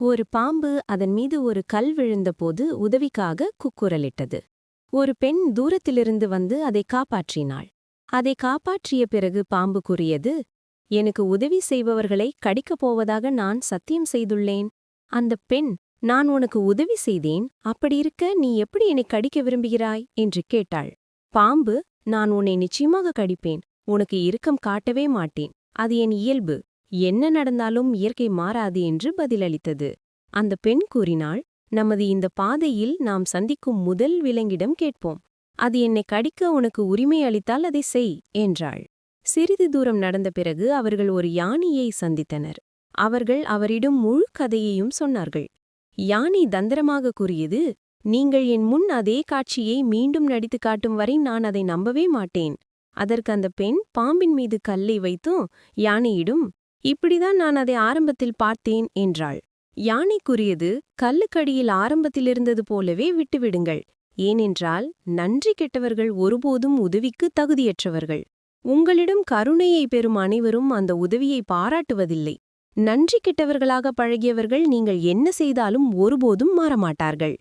ஒரு பாம்பு அதன் மீது ஒரு கல் விழுந்தபோது உதவிக்காக குக்குரலிட்டது. ஒரு பெண் தூரத்திலிருந்து வந்து அதை காப்பாற்றினாள். அதை காப்பாற்றிய பிறகு பாம்பு கூறியது, எனக்கு உதவி செய்பவர்களை கடிக்கப் போவதாக நான் சத்தியம் செய்துள்ளேன். அந்தப் பெண், நான் உனக்கு உதவி செய்தேன், அப்படியிருக்க நீ எப்படி என்னை கடிக்க விரும்புகிறாய் என்று கேட்டாள். பாம்பு, நான் உன்னை நிச்சயமாக கடிப்பேன், உனக்கு இரக்கம் காட்டவே மாட்டேன், அது என் இயல்பு, என்ன நடந்தாலும் இயற்கை மாறாது என்று பதிலளித்தது. அந்த பெண் கூறினாள், நமது இந்த பாதையில் நாம் சந்திக்கும் முதல் விலங்கிடம் கேட்போம், அது என்னை கடிக்க உனக்கு உரிமை அளித்தால் அதை செய் என்றாள். சிறிது தூரம் நடந்த பிறகு அவர்கள் ஒரு யானையை சந்தித்தனர். அவர்கள் அவரிடம் முழு கதையையும் சொன்னார்கள். யானை தந்திரமாக கூறியது, நீங்கள் என் முன் அதே காட்சியை மீண்டும் நடித்து காட்டும் வரை நான் அதை நம்பவே மாட்டேன். அதற்கு அந்த பெண் பாம்பின் மீது கல்லை வைத்தும் யானையிடும், இப்படிதான் நான் அதை ஆரம்பத்தில் பார்த்தேன் என்றாள். யானை கூறியது, கல்லுக்கடியில் ஆரம்பத்தில் இருந்தது போலவே விட்டுவிடுங்கள், ஏனென்றால் நன்றி கெட்டவர்கள் ஒருபோதும் உதவிக்கு தகுதியற்றவர்கள். உங்களிடம் கருணையை பெறும் அனைவரும் அந்த உதவியை பாராட்டுவதில்லை. நன்றி கெட்டவர்களாக பழகியவர்கள் நீங்கள் என்ன செய்தாலும் ஒருபோதும் மாறமாட்டார்கள்.